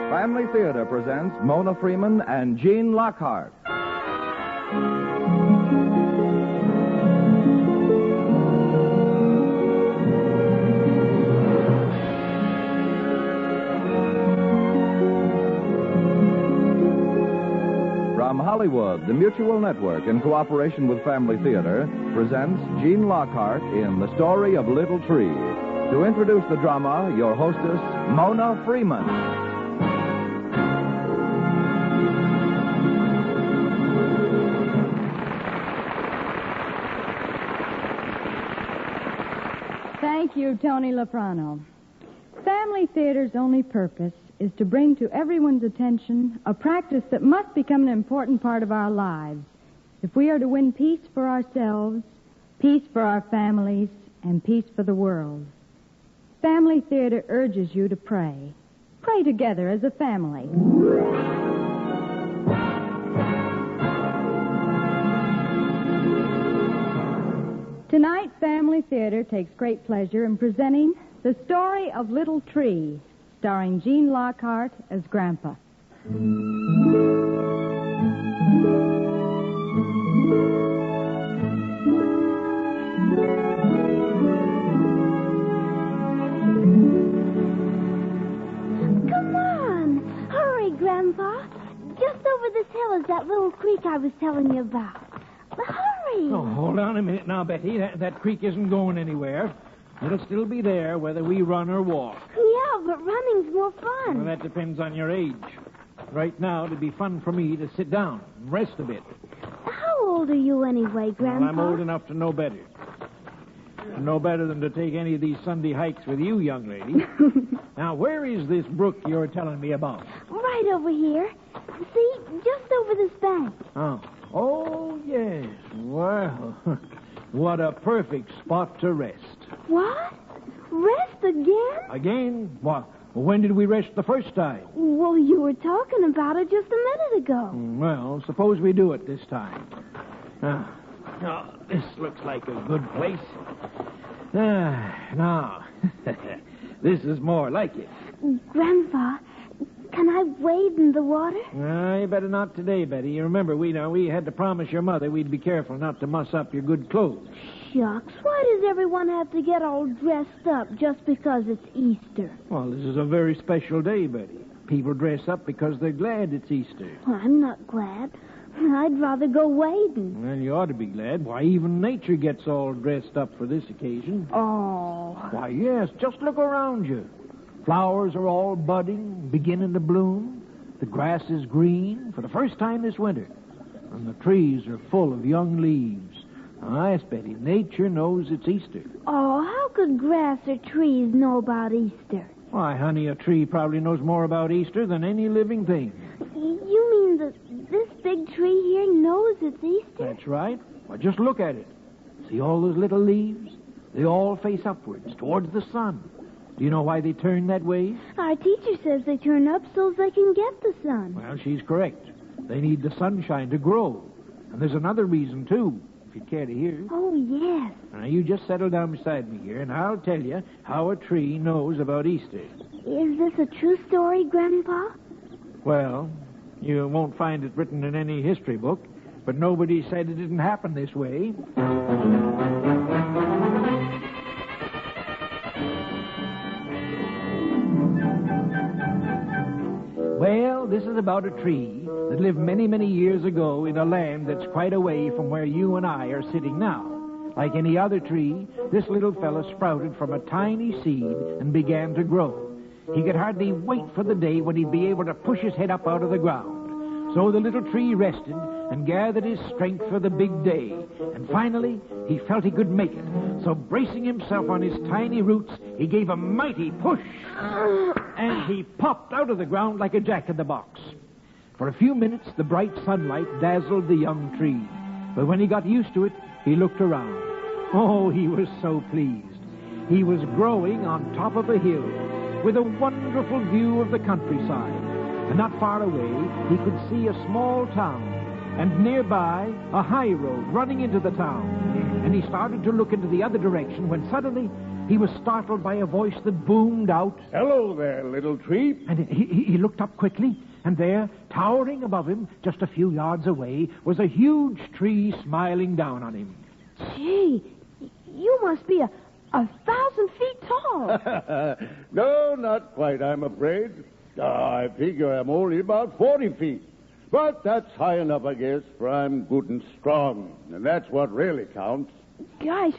Family Theater presents Mona Freeman and Gene Lockhart. From Hollywood, the Mutual Network, in cooperation with Family Theater, presents Gene Lockhart in The Story of Little Tree. To introduce the drama, your hostess, Mona Freeman. Thank you, Tony Loprano. Family Theater's only purpose is to bring to everyone's attention a practice that must become an important part of our lives if we are to win peace for ourselves, peace for our families, and peace for the world. Family Theater urges you to pray. Pray together as a family. Tonight, Family Theater takes great pleasure in presenting The Story of Little Tree, starring Gene Lockhart as Grandpa. Come on! Hurry, Grandpa. Just over this hill is that little creek I was telling you about. Hurry! Oh, hold on a minute now, Betty. That creek isn't going anywhere. It'll still be there whether we run or walk. Yeah, but running's more fun. Well, that depends on your age. Right now, it'd be fun for me to sit down and rest a bit. How old are you anyway, Grandpa? Well, I'm old enough to know better. No better than to take any of these Sunday hikes with you, young lady. Now, where is this brook you're telling me about? Right over here. See, just over this bank. Oh, yes. Well, what a perfect spot to rest. What? Rest again? Again? What? When did we rest the first time? Well, you were talking about it just a minute ago. Well, suppose we do it this time. This looks like a good place. Now, this is more like it. Grandpa, can I wade in the water? You better not today, Betty. You remember, we had to promise your mother we'd be careful not to muss up your good clothes. Shucks, why does everyone have to get all dressed up just because it's Easter? Well, this is a very special day, Betty. People dress up because they're glad it's Easter. Well, I'm not glad. I'd rather go wading. Well, you ought to be glad. Why, even nature gets all dressed up for this occasion. Oh. Why, yes, just look around you. Flowers are all budding, beginning to bloom. The grass is green for the first time this winter. And the trees are full of young leaves. Yes, Betty, nature knows it's Easter. Oh, how could grass or trees know about Easter? Why, honey, a tree probably knows more about Easter than any living thing. You mean that this big tree here knows it's Easter? That's right. Well, just look at it. See all those little leaves? They all face upwards, towards the sun. Do you know why they turn that way? Our teacher says they turn up so they can get the sun. Well, she's correct. They need the sunshine to grow. And there's another reason, too, if you'd care to hear. Oh, yes. Now, you just settle down beside me here, and I'll tell you how a tree knows about Easter. Is this a true story, Grandpa? Well, you won't find it written in any history book, but nobody said it didn't happen this way. Well, this is about a tree that lived many, many years ago in a land that's quite away from where you and I are sitting now. Like any other tree, this little fellow sprouted from a tiny seed and began to grow. He could hardly wait for the day when he'd be able to push his head up out of the ground. So the little tree rested and gathered his strength for the big day. And finally, he felt he could make it. So bracing himself on his tiny roots, he gave a mighty push. And he popped out of the ground like a jack-in-the-box. For a few minutes, the bright sunlight dazzled the young tree. But when he got used to it, he looked around. Oh, he was so pleased. He was growing on top of a hill with a wonderful view of the countryside. And not far away, he could see a small town, and nearby, a high road running into the town. And he started to look into the other direction when suddenly he was startled by a voice that boomed out. Hello there, little tree. And he looked up quickly, and there, towering above him, just a few yards away, was a huge tree smiling down on him. Gee, you must be 1,000 feet tall. No, not quite, I'm afraid. I figure I'm only about 40 feet. But that's high enough, I guess, for I'm good and strong. And that's what really counts. Gosh,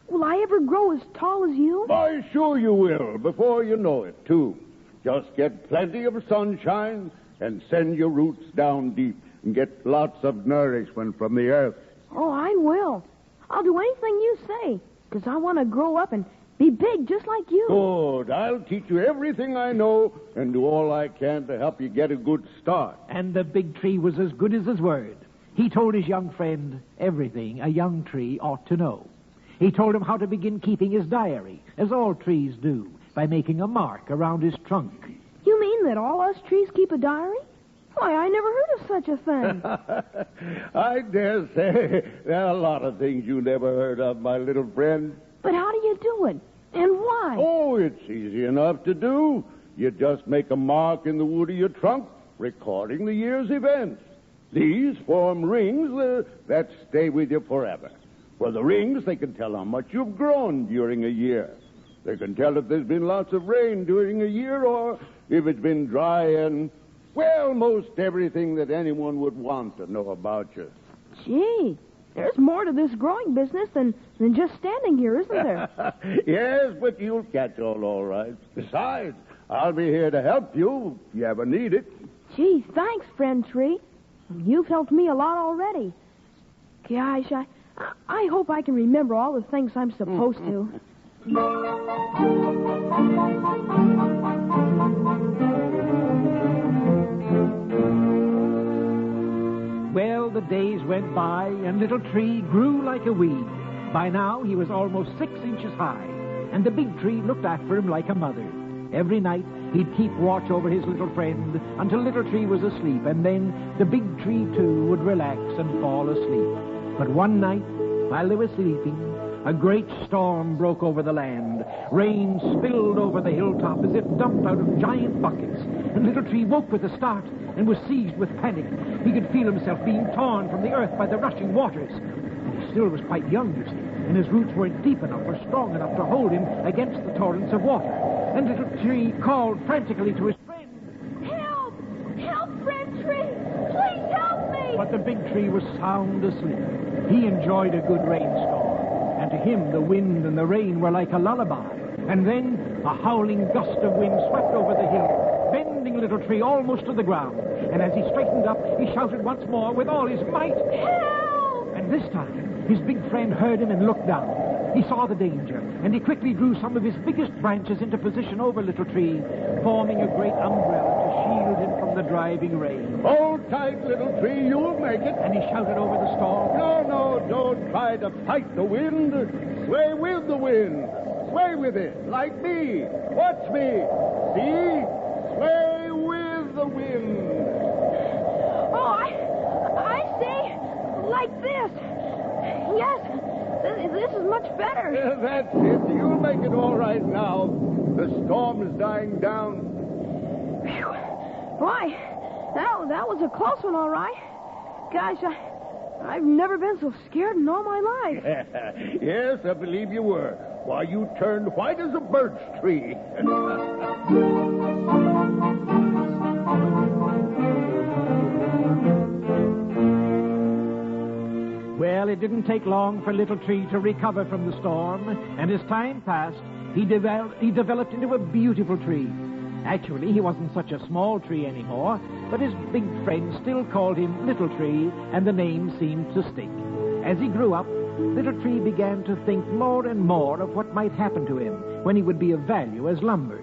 will I ever grow as tall as you? Why, sure you will, before you know it, too. Just get plenty of sunshine and send your roots down deep and get lots of nourishment from the earth. Oh, I will. I'll do anything you say, because I want to grow up and be big just like you. Good. I'll teach you everything I know and do all I can to help you get a good start. And the big tree was as good as his word. He told his young friend everything a young tree ought to know. He told him how to begin keeping his diary, as all trees do, by making a mark around his trunk. You mean that all us trees keep a diary? Why, I never heard of such a thing. I dare say there are a lot of things you never heard of, my little friend. But how do you do it? And why? Oh, it's easy enough to do. You just make a mark in the wood of your trunk, recording the year's events. These form rings that stay with you forever. For the rings, they can tell how much you've grown during a year. They can tell if there's been lots of rain during a year or if it's been dry and, well, most everything that anyone would want to know about you. Gee, there's more to this growing business than just standing here, isn't there? Yes, but you'll catch on all right. Besides, I'll be here to help you if you ever need it. Gee, thanks, friend tree. You've helped me a lot already. Gosh, I hope I can remember all the things I'm supposed to. Well, the days went by, and Little Tree grew like a weed. By now, he was almost 6 inches high, and the big tree looked after him like a mother. Every night, he'd keep watch over his little friend until Little Tree was asleep, and then the big tree, too, would relax and fall asleep. But one night, while they were sleeping, a great storm broke over the land. Rain spilled over the hilltop as if dumped out of giant buckets, and Little Tree woke with a start and was seized with panic. He could feel himself being torn from the earth by the rushing waters. And he still was quite young, you see, and his roots weren't deep enough or strong enough to hold him against the torrents of water. And Little Tree called frantically to his friend. Help! Help, friend tree! Please help me! But the big tree was sound asleep. He enjoyed a good rainstorm, and to him the wind and the rain were like a lullaby. And then a howling gust of wind swept over the hill, bending Little Tree almost to the ground. And as he straightened up, he shouted once more with all his might, Help! And this time, his big friend heard him and looked down. He saw the danger, and he quickly drew some of his biggest branches into position over Little Tree, forming a great umbrella to shield him from the driving rain. Hold tight, Little Tree, you'll make it. And he shouted over the storm. No, don't try to fight the wind. Sway with the wind. Sway with it, like me. Watch me. See? Sway with the wind. Oh, I see. Like this. Yes, this is much better. That's it. You'll make it all right now. The storm is dying down. Phew. Why, that was a close one, all right. Gosh, I've never been so scared in all my life. Yes, I believe you were. Why, you turned white as a birch tree. Well, it didn't take long for Little Tree to recover from the storm, and as time passed, he developed into a beautiful tree. Actually, he wasn't such a small tree anymore, but his big friends still called him Little Tree, and the name seemed to stick. As he grew up, Little Tree began to think more and more of what might happen to him when he would be of value as lumber.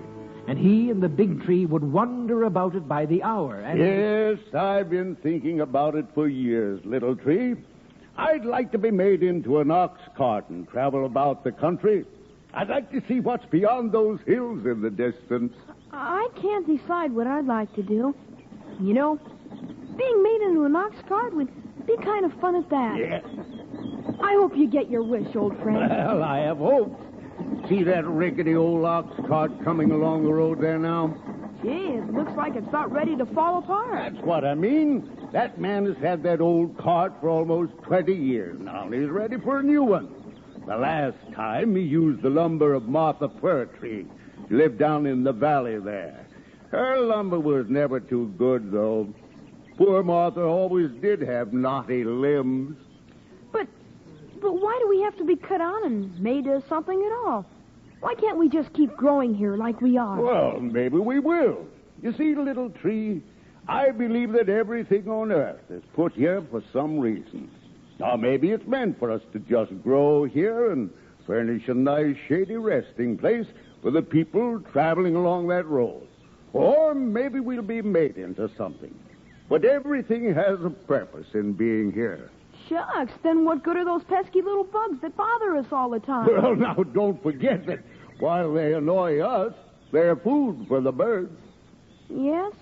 And he and the big tree would wonder about it by the hour. And yes, I've been thinking about it for years, Little Tree. I'd like to be made into an ox cart and travel about the country. I'd like to see what's beyond those hills in the distance. I can't decide what I'd like to do. You know, being made into an ox cart would be kind of fun at that. Yes. I hope you get your wish, old friend. Well, I have hope. See that rickety old ox cart coming along the road there now? Gee, it looks like it's about ready to fall apart. That's what I mean. That man has had that old cart for almost 20 years now, and he's ready for a new one. The last time he used the lumber of Martha Fir Tree. She lived down in the valley there. Her lumber was never too good, though. Poor Martha always did have knotty limbs. But why do we have to be cut on and made of something at all? Why can't we just keep growing here like we are? Well, maybe we will. You see, little tree, I believe that everything on earth is put here for some reason. Now, maybe it's meant for us to just grow here and furnish a nice, shady resting place for the people traveling along that road. Or maybe we'll be made into something. But everything has a purpose in being here. Shucks, then what good are those pesky little bugs that bother us all the time? Well, now, don't forget that while they annoy us, they're food for the birds. Yes,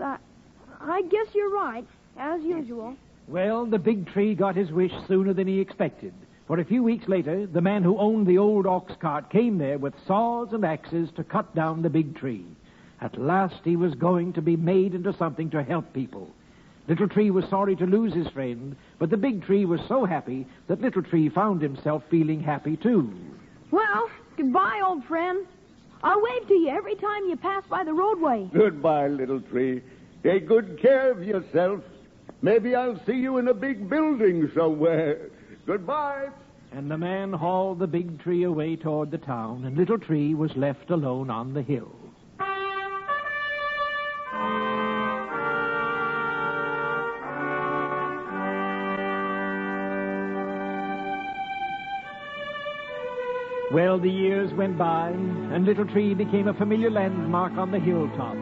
I guess you're right, as usual. Well, the big tree got his wish sooner than he expected. For a few weeks later, the man who owned the old ox cart came there with saws and axes to cut down the big tree. At last, he was going to be made into something to help people. Little Tree was sorry to lose his friend, but the big tree was so happy that Little Tree found himself feeling happy, too. Well, goodbye, old friend. I'll wave to you every time you pass by the roadway. Goodbye, little tree. Take good care of yourself. Maybe I'll see you in a big building somewhere. Goodbye. And the man hauled the big tree away toward the town, and Little Tree was left alone on the hill. Well, the years went by, and Little Tree became a familiar landmark on the hilltop.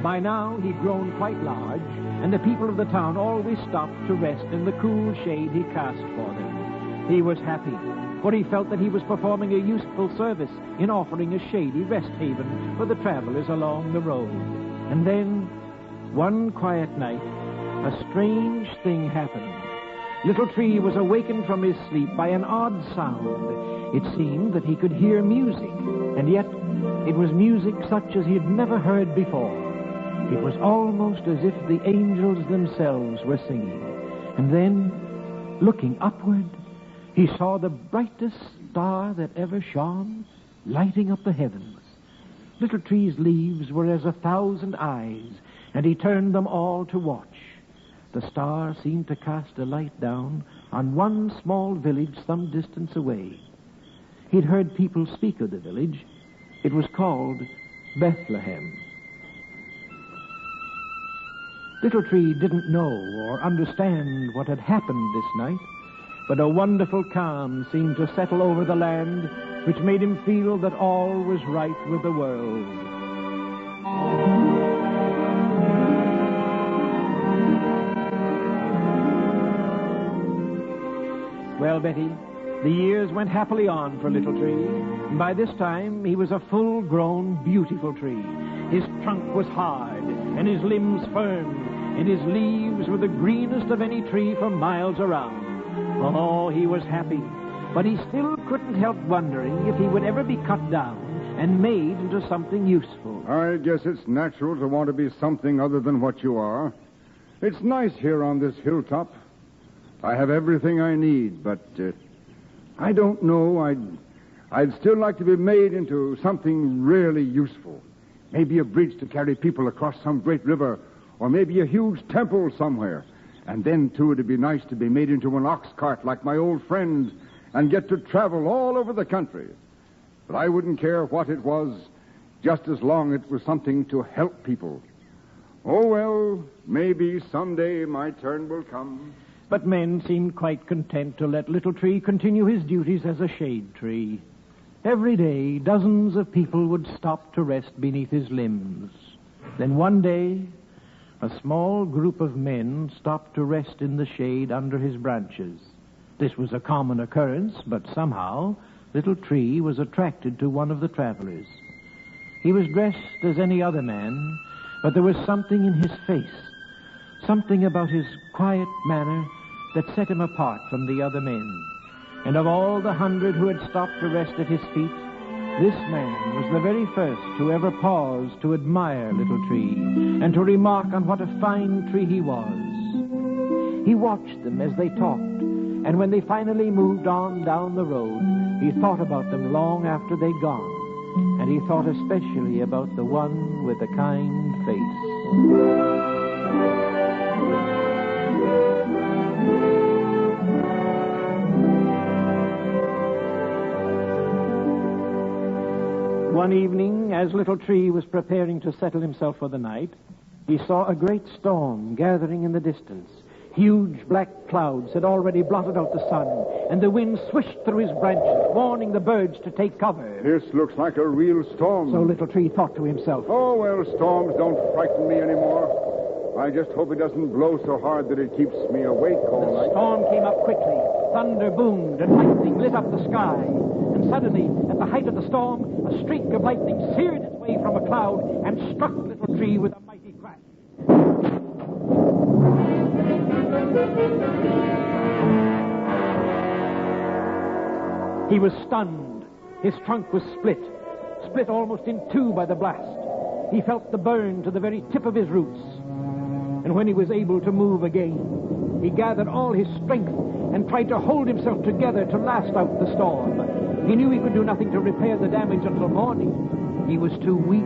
By now, he'd grown quite large, and the people of the town always stopped to rest in the cool shade he cast for them. He was happy, for he felt that he was performing a useful service in offering a shady rest haven for the travelers along the road. And then, one quiet night, a strange thing happened. Little Tree was awakened from his sleep by an odd sound. It seemed that he could hear music, and yet it was music such as he had never heard before. It was almost as if the angels themselves were singing. And then, looking upward, he saw the brightest star that ever shone, lighting up the heavens. Little Tree's leaves were as 1,000 eyes, and he turned them all to watch. The star seemed to cast a light down on one small village some distance away. He'd heard people speak of the village. It was called Bethlehem. Little Tree didn't know or understand what had happened this night, but a wonderful calm seemed to settle over the land, which made him feel that all was right with the world. Well, Betty, the years went happily on for Little Tree. And by this time, he was a full-grown, beautiful tree. His trunk was hard, and his limbs firm, and his leaves were the greenest of any tree for miles around. Oh, he was happy, but he still couldn't help wondering if he would ever be cut down and made into something useful. I guess it's natural to want to be something other than what you are. It's nice here on this hilltop. I have everything I need, but I don't know. I'd still like to be made into something really useful. Maybe a bridge to carry people across some great river, or maybe a huge temple somewhere. And then, too, it'd be nice to be made into an ox cart like my old friend and get to travel all over the country. But I wouldn't care what it was, just as long as it was something to help people. Oh, well, maybe someday my turn will come. But men seemed quite content to let Little Tree continue his duties as a shade tree. Every day, dozens of people would stop to rest beneath his limbs. Then one day, a small group of men stopped to rest in the shade under his branches. This was a common occurrence, but somehow Little Tree was attracted to one of the travelers. He was dressed as any other man, but there was something in his face, something about his quiet manner that set him apart from the other men. And of all the 100 who had stopped to rest at his feet, This man was the very first who ever paused to admire Little Tree and to remark on what a fine tree he was. He watched them as they talked, and when they finally moved on down the road, he thought about them long after they'd gone, and he thought especially about the one with the kind face. One evening, as Little Tree was preparing to settle himself for the night, he saw a great storm gathering in the distance. Huge black clouds had already blotted out the sun, and the wind swished through his branches, warning the birds to take cover. This looks like a real storm. So Little Tree thought to himself, Oh, well, storms don't frighten me anymore. I just hope it doesn't blow so hard that it keeps me awake all The night. storm came up quickly. Thunder boomed, and lightning lit up the sky. And suddenly, at the height of the storm, a streak of lightning seared its way from a cloud and struck Little Tree with a mighty crack. He was stunned. His trunk was split almost in two by the blast. He felt the burn to the very tip of his roots. And when he was able to move again, he gathered all his strength and tried to hold himself together to last out the storm. He knew he could do nothing to repair the damage until morning. He was too weak.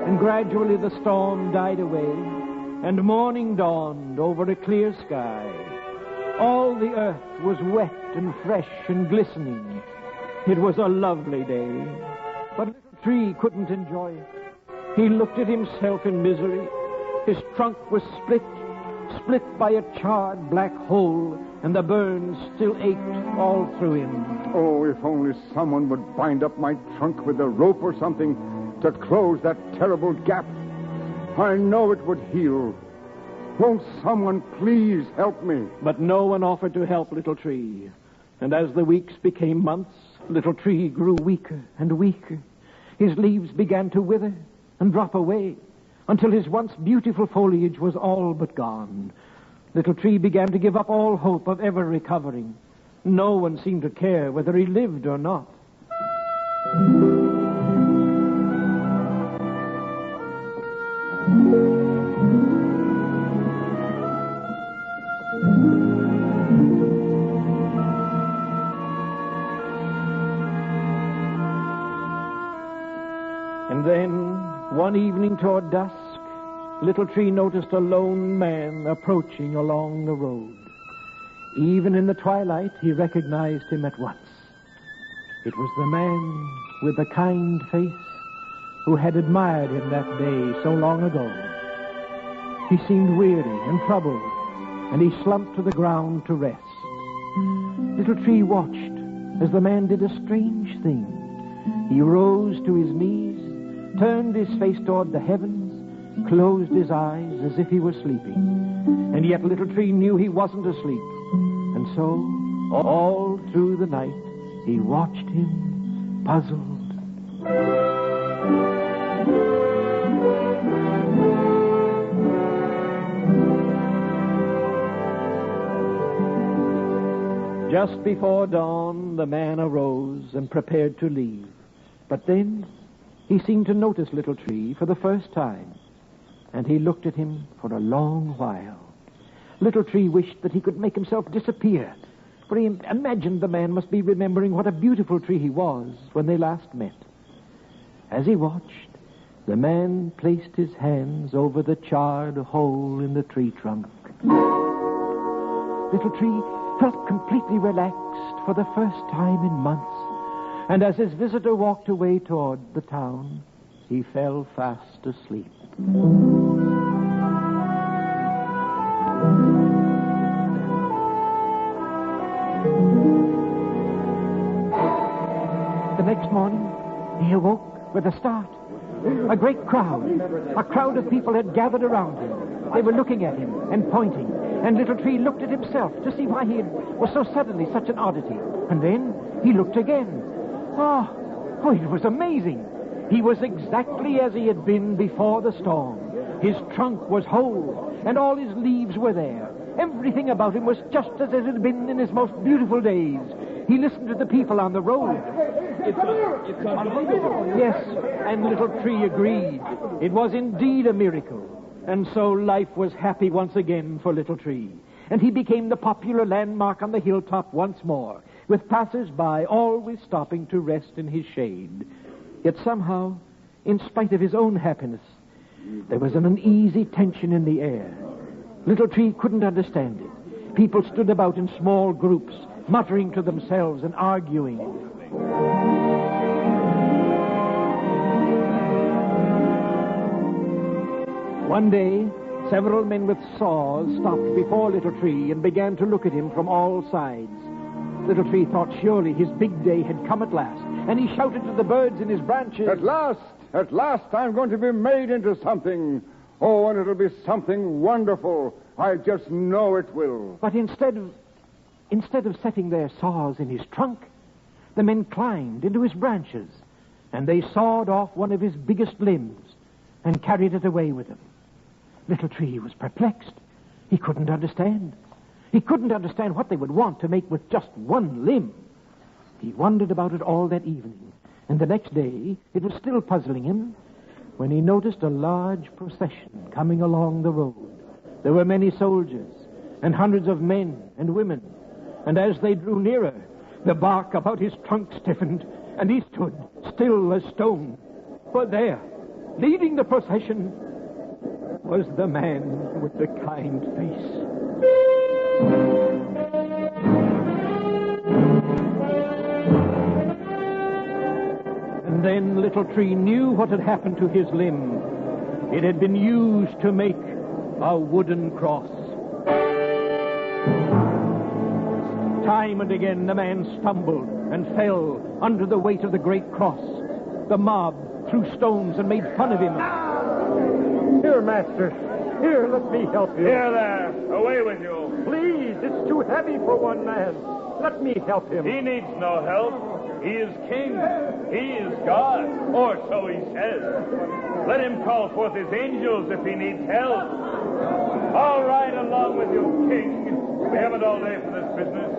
And gradually the storm died away, and morning dawned over a clear sky. All the earth was wet and fresh and glistening. It was a lovely day, but Little Tree couldn't enjoy it. He looked at himself in misery. His trunk was split by a charred black hole, and the burns still ached all through him. Oh, if only someone would bind up my trunk with a rope or something to close that terrible gap. I know it would heal. Won't someone please help me? But no one offered to help Little Tree. And as the weeks became months, Little Tree grew weaker and weaker. His leaves began to wither and drop away until his once beautiful foliage was all but gone. Little Tree began to give up all hope of ever recovering. No one seemed to care whether he lived or not. And then, one evening toward dusk, Little Tree noticed a lone man approaching along the road. Even in the twilight, he recognized him at once. It was the man with the kind face who had admired him that day so long ago. He seemed weary and troubled, and he slumped to the ground to rest. Little Tree watched as the man did a strange thing. He rose to his knees, turned his face toward the heavens, closed his eyes as if he were sleeping. And yet Little Tree knew he wasn't asleep. And so, all through the night, he watched him, puzzled. Just before dawn, the man arose and prepared to leave. But then he seemed to notice Little Tree for the first time, and he looked at him for a long while. Little Tree wished that he could make himself disappear, for he imagined the man must be remembering what a beautiful tree he was when they last met. As he watched, the man placed his hands over the charred hole in the tree trunk. Little Tree felt completely relaxed for the first time in months, and as his visitor walked away toward the town, he fell fast asleep. The next morning, he awoke with a start. A great crowd of people had gathered around him. They were looking at him and pointing, and Little Tree looked at himself to see why he was so suddenly such an oddity. And then he looked again. Oh, it was amazing. He was exactly as he had been before the storm. His trunk was whole, and all his leaves were there. Everything about him was just as it had been in his most beautiful days. He listened to the people on the road. It's unbelievable. Yes, and Little Tree agreed. It was indeed a miracle. And so life was happy once again for Little Tree. And he became the popular landmark on the hilltop once more, with passers-by always stopping to rest in his shade. Yet somehow, in spite of his own happiness, there was an uneasy tension in the air. Little Tree couldn't understand it. People stood about in small groups, muttering to themselves and arguing. One day, several men with saws stopped before Little Tree and began to look at him from all sides. Little Tree thought surely his big day had come at last, and he shouted to the birds in his branches. At last I'm going to be made into something. Oh, and it'll be something wonderful. I just know it will. But instead of setting their saws in his trunk, the men climbed into his branches, and they sawed off one of his biggest limbs and carried it away with them. Little Tree was perplexed. He couldn't understand. He couldn't understand what they would want to make with just one limb. He wondered about it all that evening, and the next day it was still puzzling him when he noticed a large procession coming along the road. There were many soldiers and hundreds of men and women, and as they drew nearer, the bark about his trunk stiffened, and he stood still as stone. But there, leading the procession, was the man with the kind face. And then Little Tree knew what had happened to his limb. It had been used to make a wooden cross. Time and again the man stumbled and fell under the weight of the great cross. The mob threw stones and made fun of him. Here, Master. Here, let me help you. Here there. Away with you. Please, it's too heavy for one man. Let me help him. He needs no help. He is king. He is God. Or so he says. Let him call forth his angels if he needs help. All right, along with you, king. We haven't all day for this business.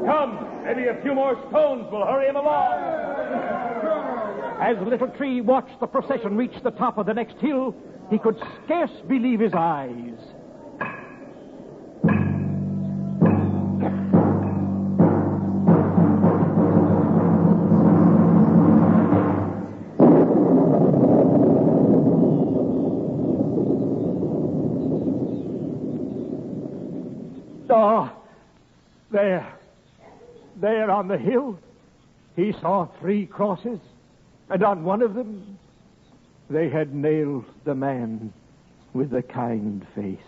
Come, maybe a few more stones will hurry him along. As Little Tree watched the procession reach the top of the next hill, he could scarce believe his eyes. There on the hill, he saw 3 crosses, and on one of them, they had nailed the man with the kind face.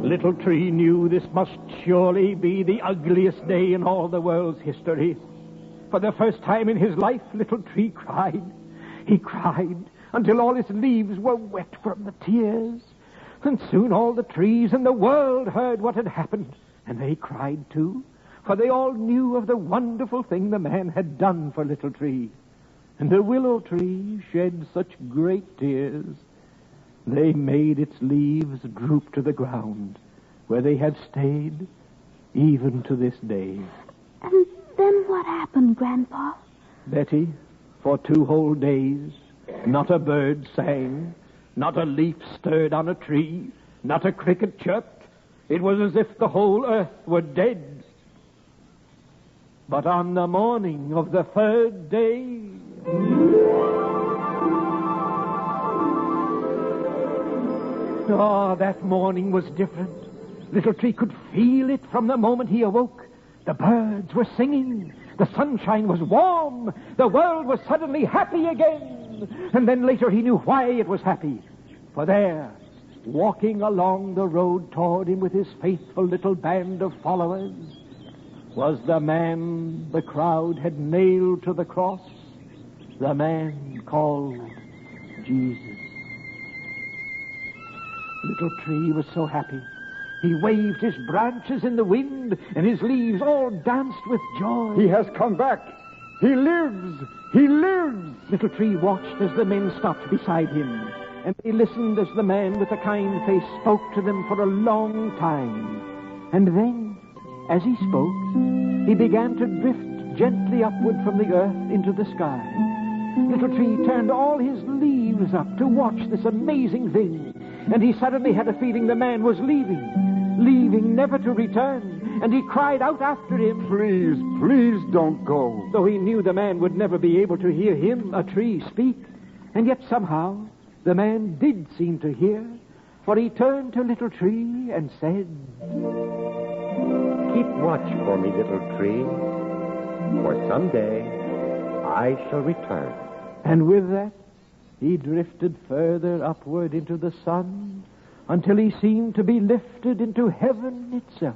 Little Tree knew this must surely be the ugliest day in all the world's history. For the first time in his life, Little Tree cried. He cried until all his leaves were wet from the tears. And soon all the trees in the world heard what had happened, and they cried too, for they all knew of the wonderful thing the man had done for Little Tree. And the willow tree shed such great tears, they made its leaves droop to the ground, where they have stayed even to this day. And then what happened, Grandpa? Betty, for 2 whole days, not a bird sang, not a leaf stirred on a tree, not a cricket chirped. It was as if the whole earth were dead. But on the morning of the 3rd day... Oh, that morning was different. Little Tree could feel it from the moment he awoke. The birds were singing. The sunshine was warm. The world was suddenly happy again. And then later he knew why it was happy. For there, walking along the road toward him with his faithful little band of followers, was the man the crowd had nailed to the cross, the man called Jesus. Little Tree was so happy. He waved his branches in the wind, and his leaves all danced with joy. He has come back. He lives. He lives. Little Tree watched as the men stopped beside him, and they listened as the man with the kind face spoke to them for a long time. And then, as he spoke, he began to drift gently upward from the earth into the sky. Little Tree turned all his leaves up to watch this amazing thing, and he suddenly had a feeling the man was leaving never to return, and he cried out after him. Please, please don't go. Though he knew the man would never be able to hear him, a tree, speak, and yet somehow the man did seem to hear, for he turned to Little Tree and said, Keep watch for me, little tree, for someday I shall return. And with that, he drifted further upward into the sun until he seemed to be lifted into heaven itself.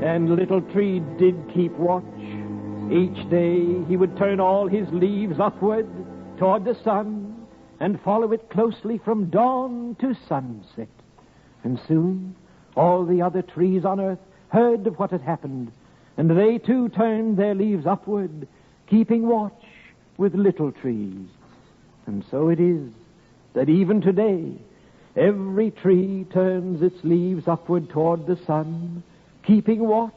And Little Tree did keep watch. Each day he would turn all his leaves upward toward the sun and follow it closely from dawn to sunset. And soon all the other trees on earth heard of what had happened, and they too turned their leaves upward, keeping watch with Little Tree. And so it is that even today every tree turns its leaves upward toward the sun, keeping watch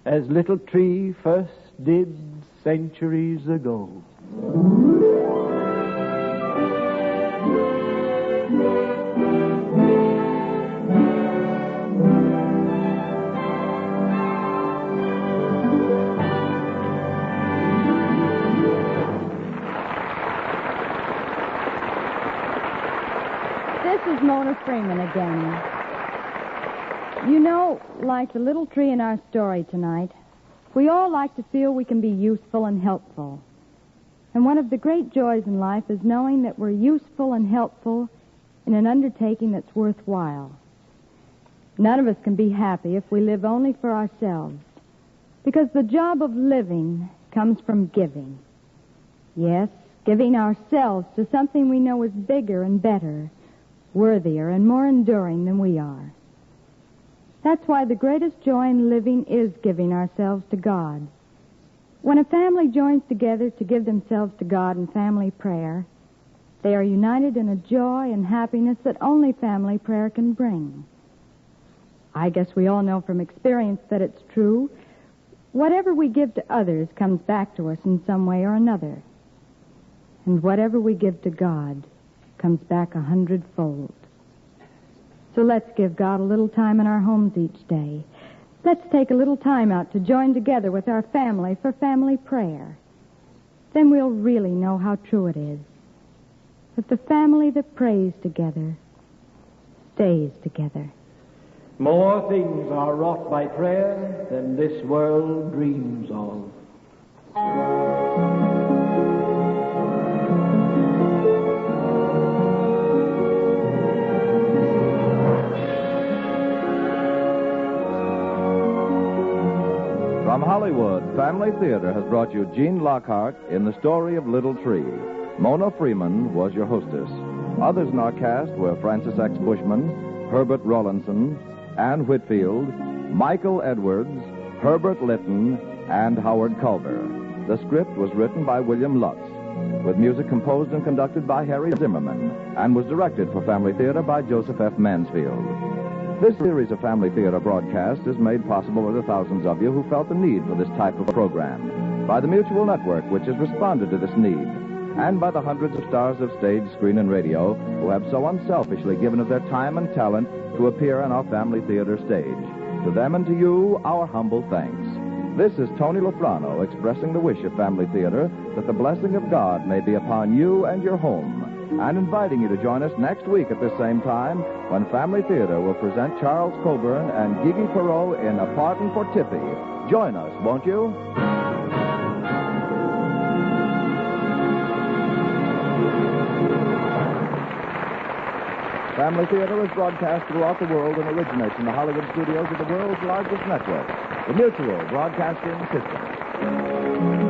as Little Tree first did centuries ago. This is Mona Freeman again. You know, like the little tree in our story tonight, we all like to feel we can be useful and helpful. And one of the great joys in life is knowing that we're useful and helpful in an undertaking that's worthwhile. None of us can be happy if we live only for ourselves, because the job of living comes from giving. Yes, giving ourselves to something we know is bigger and better, worthier and more enduring than we are. That's why the greatest joy in living is giving ourselves to God. When a family joins together to give themselves to God in family prayer, they are united in a joy and happiness that only family prayer can bring. I guess we all know from experience that it's true. Whatever we give to others comes back to us in some way or another. And whatever we give to God comes back 100-fold. So let's give God a little time in our homes each day. Let's take a little time out to join together with our family for family prayer. Then we'll really know how true it is that the family that prays together stays together. More things are wrought by prayer than this world dreams of. From Hollywood, Family Theater has brought you Gene Lockhart in The Story of Little Tree. Mona Freeman was your hostess. Others in our cast were Francis X. Bushman, Herbert Rawlinson, Ann Whitfield, Michael Edwards, Herbert Litton, and Howard Culver. The script was written by William Lutz, with music composed and conducted by Harry Zimmerman, and was directed for Family Theater by Joseph F. Mansfield. This series of Family Theater broadcasts is made possible by the thousands of you who felt the need for this type of program, by the Mutual Network, which has responded to this need, and by the hundreds of stars of stage, screen, and radio who have so unselfishly given of their time and talent to appear on our Family Theater stage. To them and to you, our humble thanks. This is Tony Lofrano expressing the wish of Family Theater that the blessing of God may be upon you and your home, and inviting you to join us next week at this same time when Family Theater will present Charles Coburn and Gigi Perot in A Pardon for Tippy. Join us, won't you? Family Theater is broadcast throughout the world and originates in the Hollywood studios of the world's largest network, the Mutual Broadcasting System.